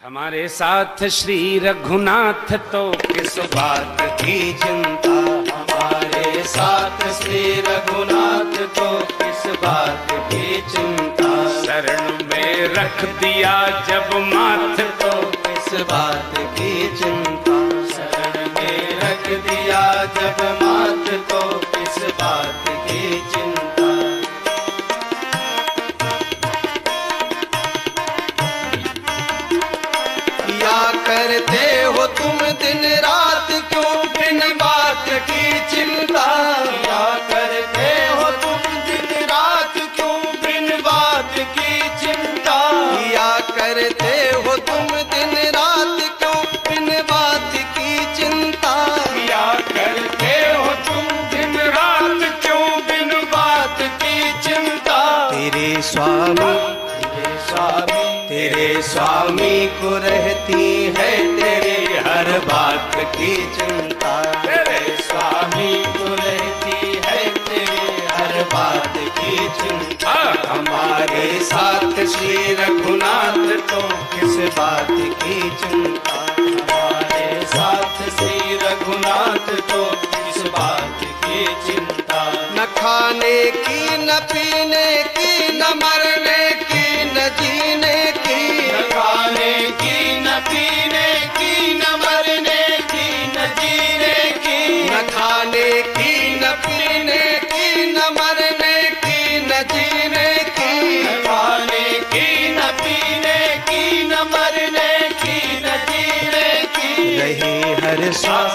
हमारे साथ श्री रघुनाथ तो किस बात की चिंता। हमारे साथ श्री रघुनाथ तो किस बात की चिंता। शरण में रख दिया जब माथ तो किस बात की चिंता। शरण में रख दिया जब माथ तो किस बात की चिंता। क्या करते हो तुम दिन रात क्यों बिन बात की चिंता। क्या करते हो तुम दिन रात क्यों बिन बात की चिंता। क्या करते हो तुम दिन रात क्यों बिन बात की चिंता। क्या करते हो तुम दिन रात क्यों बिन बात की चिंता। तेरे स्वामी को रहती है तेरे हर बात की चिंता। तेरे स्वामी को रहती है तेरे हर बात की चिंता। हमारे साथ श्री रघुनाथ तो किस बात की चिंता। हमारे साथ श्री रघुनाथ तो किस बात की चिंता। न खाने की न पीने की न मरने की न जीने की। न खाने की न पीने की न मरने की न जीने की। न खाने की न पीने की न मरने की न जीने की। न खाने की न पीने की न मरने की न जीने की। रहे हर श्वास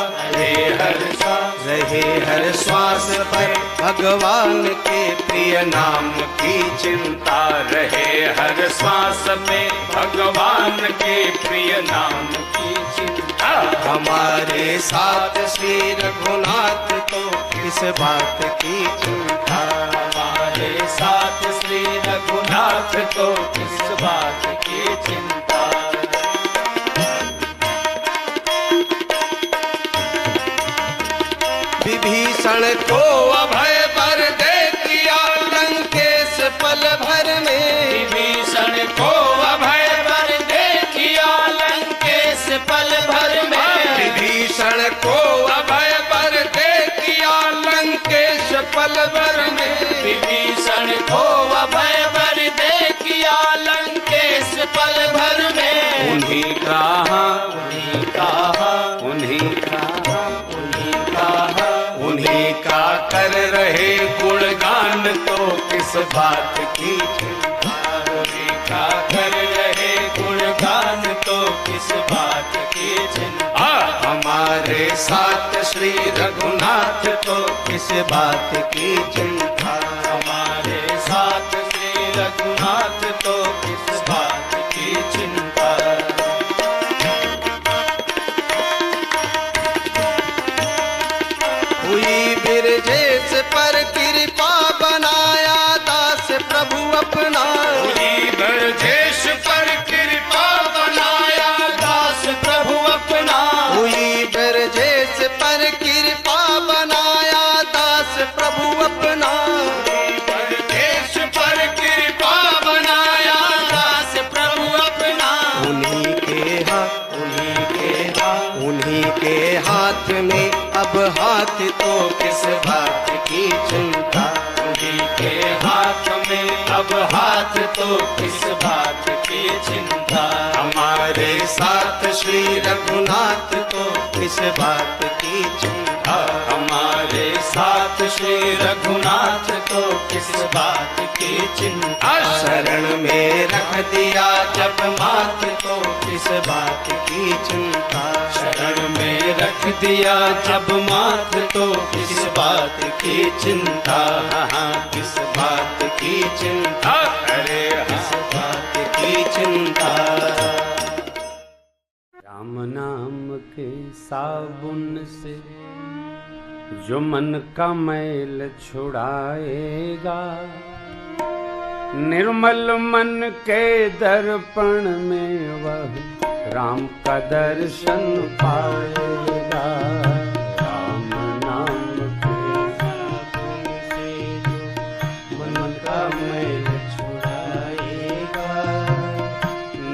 रहे हर श्वास पर भगवान के प्रिय नाम की चिंता। रहे हर श्वास में भगवान के प्रिय नाम की चिंता। हमारे साथ श्री रघुनाथ तो किस बात की चिंता। हमारे साथ श्री रघुनाथ तो किस बात की चिंता। विभीषण को अभय वर दे दिया लंकेश पल भर में। विभीषण को अभय वर दे दिया लंकेश पल भर में। विभीषण को अभय वर दे दिया लंकेश पल भर में। विभीषण को अभय वर दे दिया लंकेश पल भर में। उन्हीं का कर रहे गुणगान तो किस बात की चिंता। उन्हीं का कर रहे गुणगान तो किस बात की चिंता। हमारे साथ श्री रघुनाथ तो किस बात की चिंता। हमारे साथ श्री रघुनाथ तो किस बात की चिंता। हुई बिरजेश पर कृपा बनाया दास प्रभु अपना। हुई बिरजेश पर कृपा बनाया दास प्रभु अपना। हुई बिरजेश पर कृपा बनाया दास प्रभु अपना। बिरजेश पर कृपा बनाया दास प्रभु अपना। उन्हीं के हाथ में अब हाथ तो किस बात की चिंता। उन्हीं के हाथ में अब हाथ तो किस बात की चिंता। हमारे साथ श्री रघुनाथ तो किस बात की चिंता। हमारे साथ श्री रघुनाथ तो किस बात की चिंता। शरण में रख दिया जब माथ तो किस बात की चिंता। शरण में रख दिया जब माथ तो किस बात की चिंता। किस बात की चिंता। अरे किस बात की चिंता। राम नाम के साबुन से जो मन का मैल छुड़ाएगा। निर्मल मन के दर्पण में वह राम का दर्शन पाएगा। राम नाम के साबुन से जो मन का मैल छुड़ाएगा।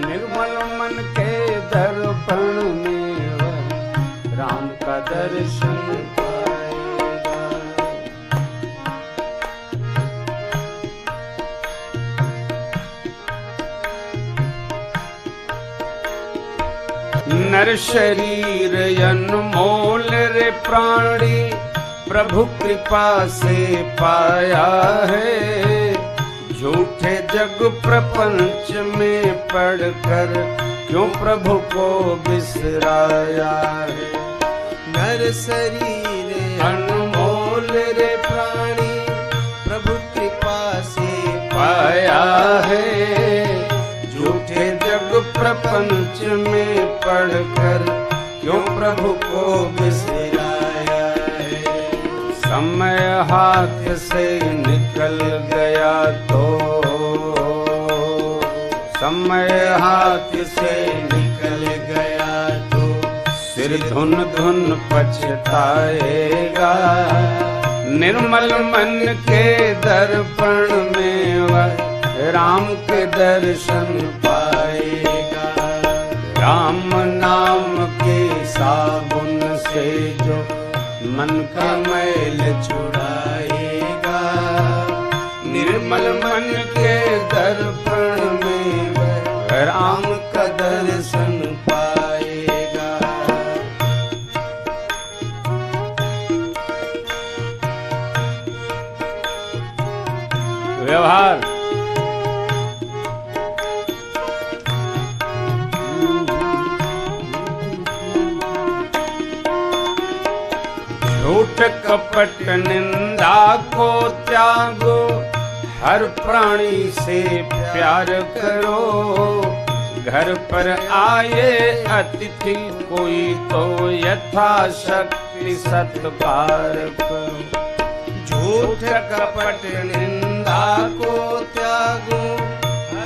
निर्मल मन के नर शरीर अनमोल रे प्राणी प्रभु कृपा से पाया है। झूठे जग प्रपंच में पड़कर क्यों प्रभु को बिसराया है। नर शरीर अनमोल रे प्राणी प्रभु कृपा से पाया है। झूठे जग प्रपंच में पड़कर क्यों प्रभु को बिसराया है। समय हाथ से निकल गया तो, समय हाथ से निकल गया तो सिर धुन धुन पछताएगा। निर्मल मन के दर्पण में वह राम के दर्शन पाएगा। राम नाम के साबुन से जो मन का मैल छुड़ाएगा। निर्मल मन के दर्पण में वह राम का दर्शन पाएगा। व्यवहार झूठ कपट निंदा को त्यागो। हर प्राणी से प्यार करो। घर पर आए अतिथि कोई तो यथाशक्ति सत्कार करो। झूठ कपट निंदा को त्यागो।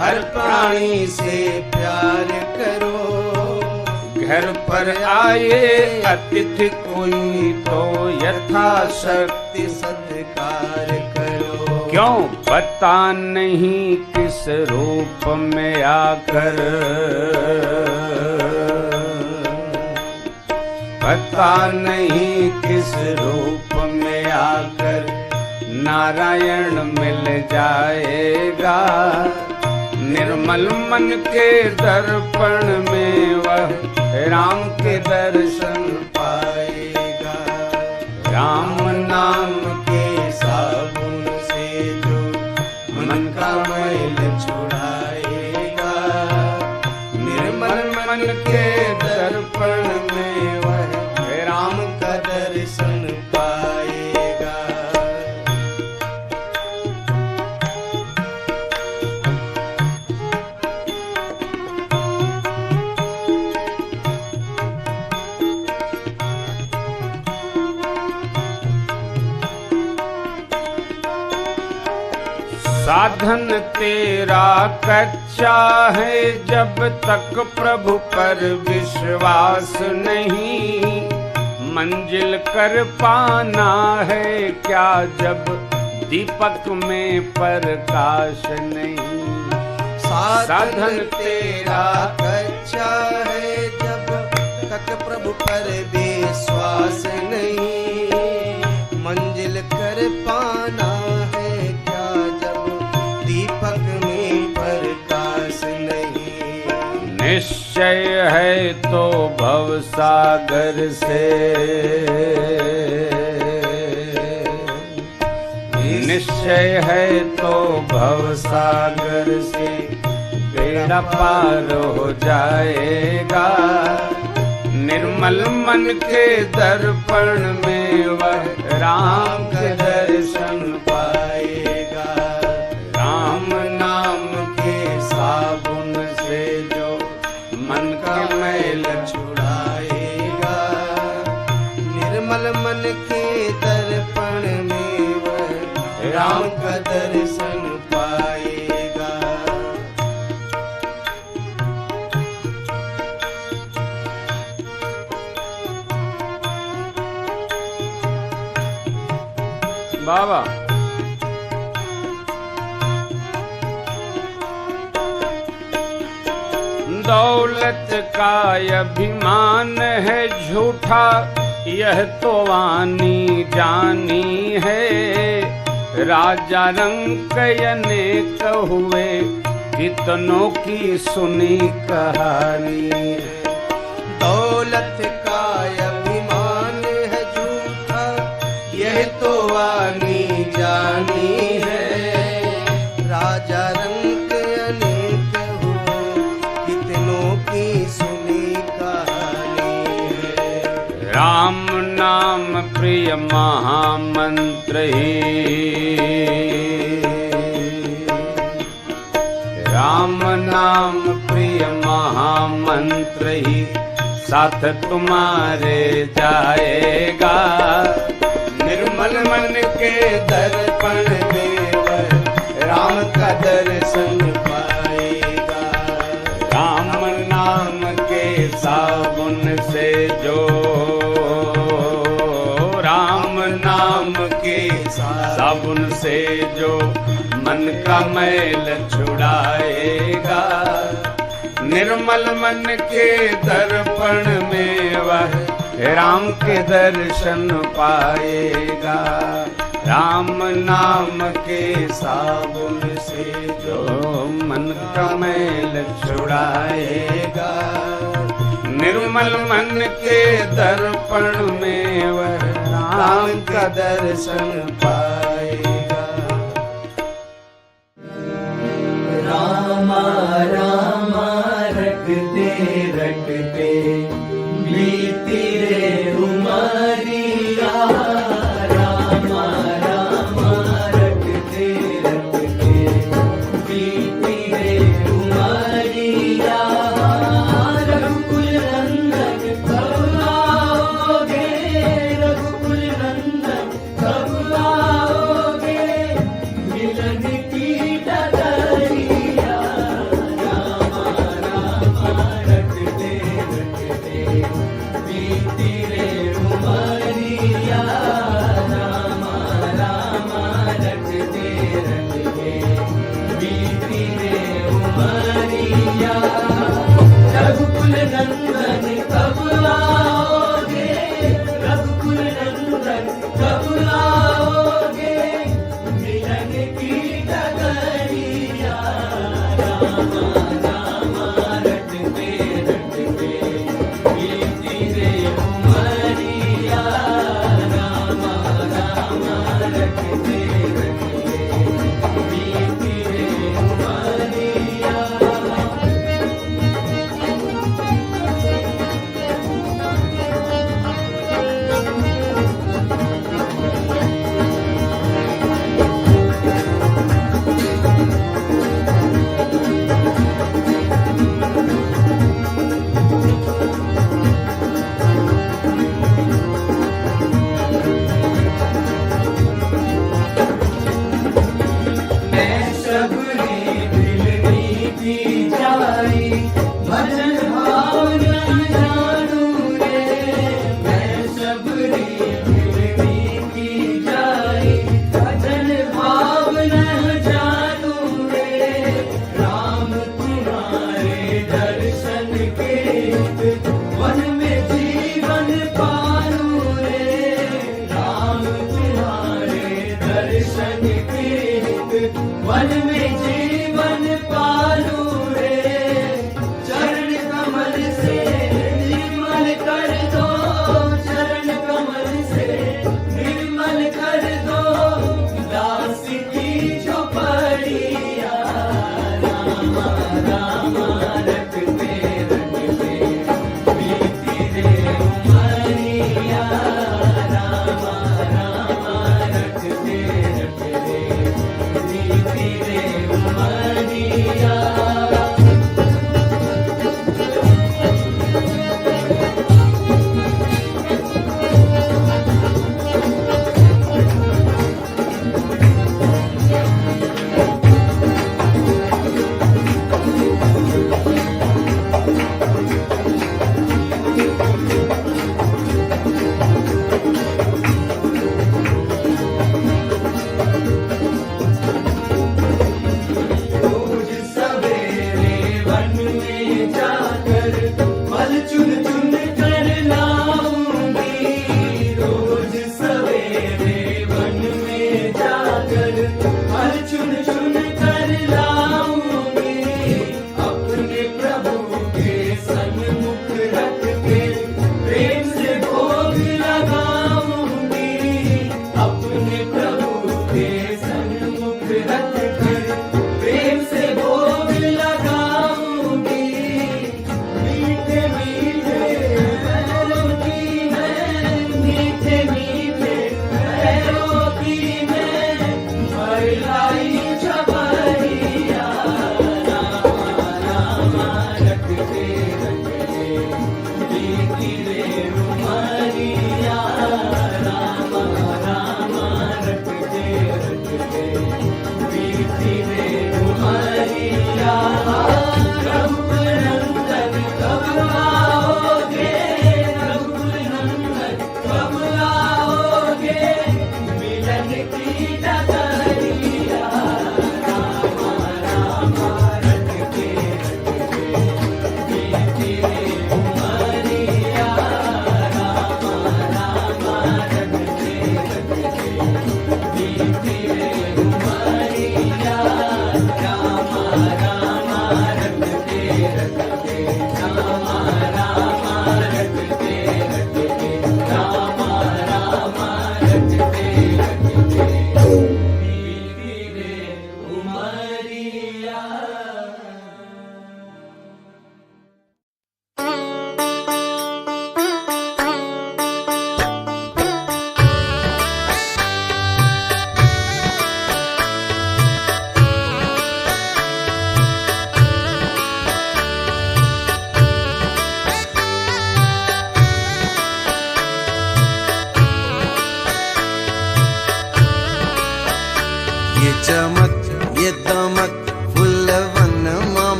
हर प्राणी से प्यार करो। घर पर आए अतिथि कोई तो यथाशक्ति सत्कार करो। क्यों पता नहीं किस रूप में आकर, पता नहीं किस रूप में आकर नारायण मिल जाएगा। निर्मल मन के दर्पण में वह राम के दर्शन पाएगा। राम नाम के साबुन से जो मन का मैल छुड़ाएगा। निर्मल मन के दर्पण में वह राम का दर्शन पाएगा। साधन तेरा कच्चा है जब तक प्रभु पर विश्वास नहीं। मंजिल कर पाना है क्या जब दीपक में प्रकाश नहीं। साधन तेरा कच्चा है जब तक प्रभु पर विश्वास नहीं। मंजिल कर पाना है क्या जब दीपक में प्रकाश नहीं। निश्चय है तो भव सागर से, निश्चय है तो भव सागर से बेड़ा पार हो जाएगा। निर्मल मन के दर्पण में वह राम के दर्शन पाएगा। राम नाम के साबुन से जो मन का मैल छुड़ाएगा। निर्मल मन के दर्पण में वह राम का दर्शन पाएगा। बाबा दौलत का अभिमान है झूठा, यह तो वानी जानी है। राजा रंक अनेक हुए, कितनों की सुनी कहानी है। दौलत का अभिमान है झूठा, यह तो आनी जानी है। राजा रंग अनेक हो, कितनों की सुनी कहानी है। राम नाम प्रिय महामंत्र ही, राम नाम प्रिय महामंत्र ही साथ तुम्हारे जाएगा। निर्मल मन के दर्पण में वह राम का दर्शन पाएगा। राम नाम के साबुन से जो, राम नाम के साबुन से जो मन का मैल छुड़ाएगा। निर्मल मन के दर्पण में वह राम के दर्शन पाएगा। राम नाम के साबुन से जो मन का मैल छुड़ाएगा। निर्मल मन के दर्पण में वह राम का दर्शन पाएगा। रामा रामा रटते रटते बीती रे उमरिया। रामा रामा रटते रटते बीती रे उमरिया। रघुकुल नंदन कब आओगे, रघुकुल नंदन कब आओगे, मिलन की डगरिया। रामा रामा रटते रटते बीती रे उमरिया। रामा रामा रटते रटते बीती रे उमरिया। रघुकुल नंदन कब आओगे, रघुकुल नंदन कब आओगे, मिलन की डगरिया। रामा रामा रटते रटते बीती रे उमरिया। रामा रामा रटते रटते बीती रे उमरिया। मैं सबरी मिलनी की जाई, भजन भाव न जानू रे। मैं सबरी मिलनी की जाई, भजन भाव न जानू रे। राम तुम्हारे दर्शन के हित, वन में जीवन पालू रे। राम तुम्हारे दर्शन के हित, वन में जीवन पालू रे। चरण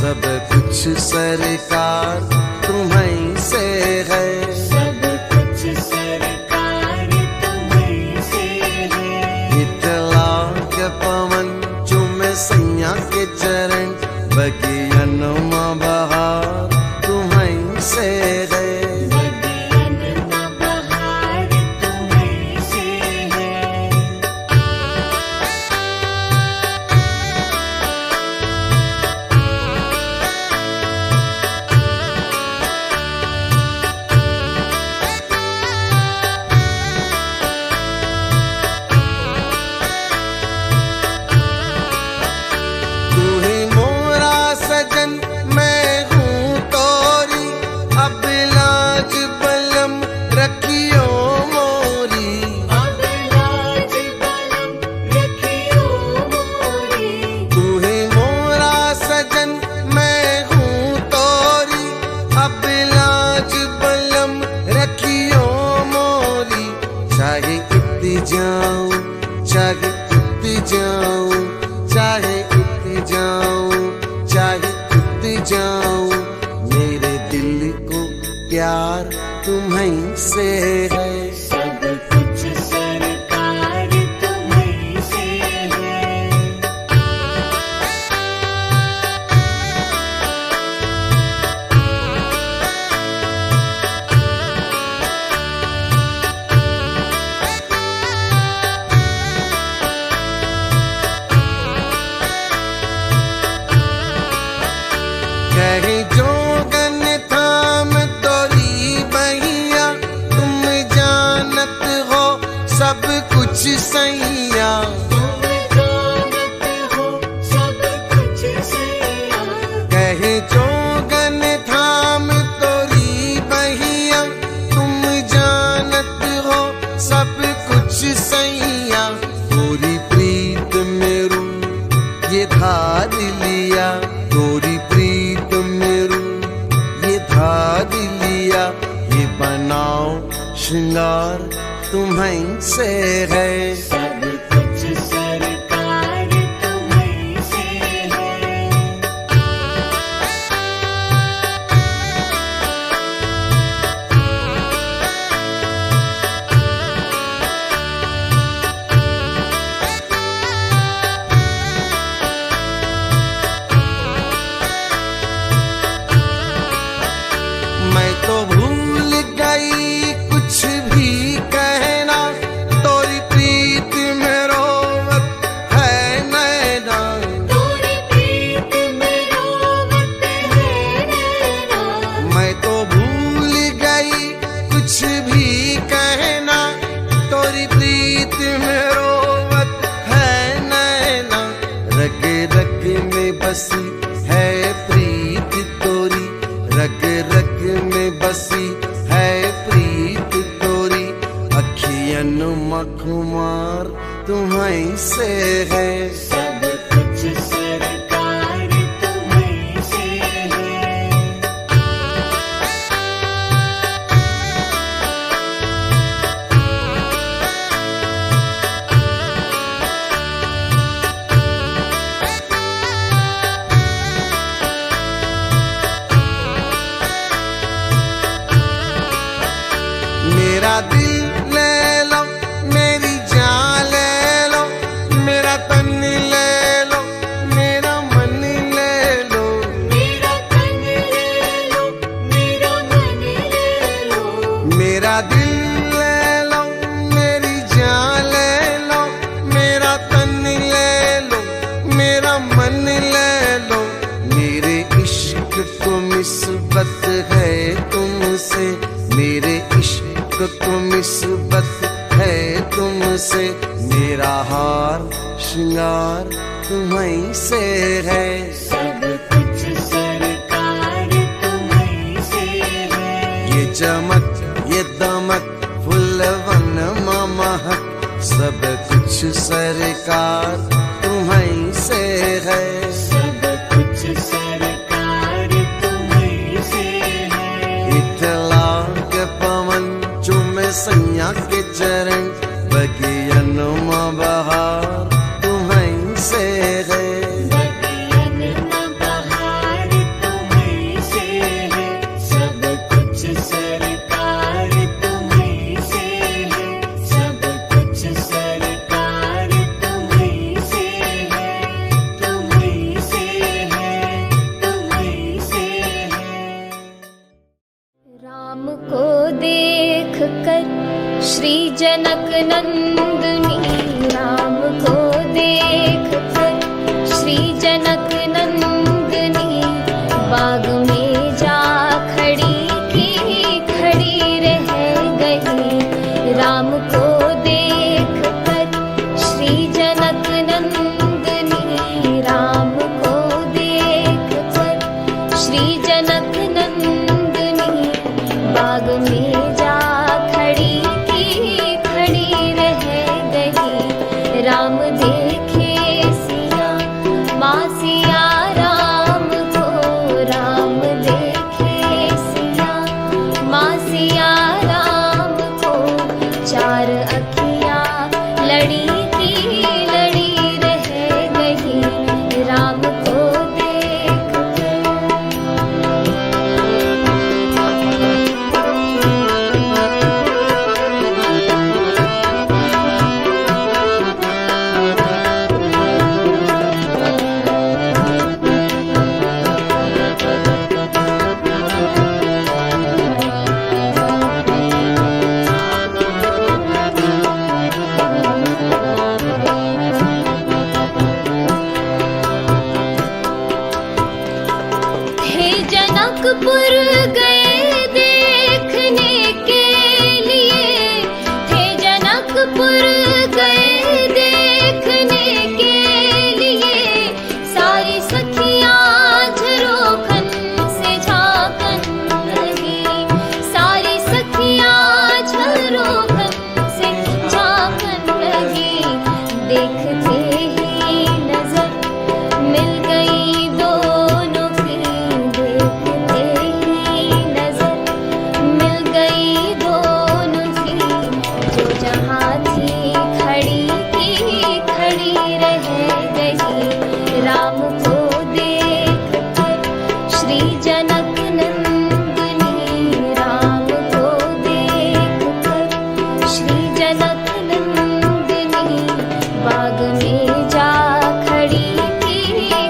सब कुछ सरकार तुम्हीं से है, सब कुछ सरकार तुम्हीं से है। इतला के पवन चूमे सैया के चरण, बगियन माँ बहार तुम्हीं से है, बगियन माँ बहार तुम्हीं से है। तू ही मोरा सजन मैं हूँ तोरी, अब लाज बलम रखियो मोरी, अब लाज बलम रखियो मोरी। तू ही मोरा सजन मैं हूँ तोरी, अब लाज बलम रखियो मोरी। चाहे इतनी जाऊं, चाहे इतनी जाऊं, चाहे इतनी जाऊं, चाहे इतनी जाऊं, मेरे दिल को प्यार तुम्हीं से है, सब कुछ सरकार तुम्हीं से है। कहे जोगन थाम तोरी बहिया, तुम जानत हो सब कुछ सैया, तुम जानत हो सब कुछ सैया। कहे जोगन थाम तोरी बहिया, तुम जानत हो सब कुछ सैया। तोरी प्रीत मेरू ये धार लिया, तोरी प्रीत मेरू ये धार लिया, ये बनाओ श्रृंगार तुम्हीं से है, सब कुछ सरकार तुम्हीं से है। मैं तो भूल गई कुछ भी कहना, तोरी प्रीत में रोवत है नैना, तोरी प्रीत में रोवत है नैना। मैं तो भूल गई कुछ भी कहना, तोरी प्रीत में रोवत है नैना। रग रग में बसी है प्रीत तोरी, रग रग में बसी है प्रीत तोरी, अखियन मखुमार तुम्हीं से है, सब कुछ सरकार तुम्हीं से है। मेरा दिल ले लो, मेरी जान ले लो, मेरा तन ले लो, मेरा मन ले लो, मेरा तन ले लो, मेरा मन ले लो। मेरा दिल ले लो, मेरी जान ले लो, मेरा तन ले लो, मेरा मन ले लो। मेरे इश्क को निस्बत है तुमसे, मेरे इश्क को निस्बत है तुमसे, मेरा हार श्रृंगार तुम्हीं से है, सब कुछ सरकार तुम्हीं से है। ये चमक ये दमक फुलवन महक, सब कुछ सरकार तुम्हीं से है, सब कुछ सरकार तुम्हीं से है। इतला के पवन चूमे सैया के चरण, बगियन माँ बहार तुम्हीं से है, बगियन माँ बहार देख कर श्री जनक नंदिनी, राम को देख कर श्री जनक नंदिनी, बाग में जा खड़ी की खड़ी रह गई। राम को देख कर श्री जनक नंदिनी, राम को देख कर श्री जनक नंदिनी, बाग में जा खड़ी की खड़ी रह गई। राम देखे सिया माँ सिया राम को, राम देखे सिया माँ सिया राम को, चार अखियाँ लड़ी की लड़ी रह गई। राम को देख हे जनकपुर गए देखने के लिए, हे जनकपुर गए देखने के लिए, सारी सखियाँ झरोखन से झांकन लगी, सारी सखियाँ झरोखन से झांकन लगी। देखते ही नजर मिल गई दोनों की, देखते ही नजर मिल गई दोनों की, जो जहाँ थी खड़ी की खड़ी रह गई। राम को देख कर श्री जनक नंदिनी, राम को देख कर श्री जनक नंदिनी, बाग में जा खड़ी की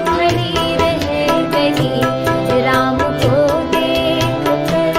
खड़ी रह गई। राम को देख कर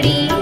पड़ी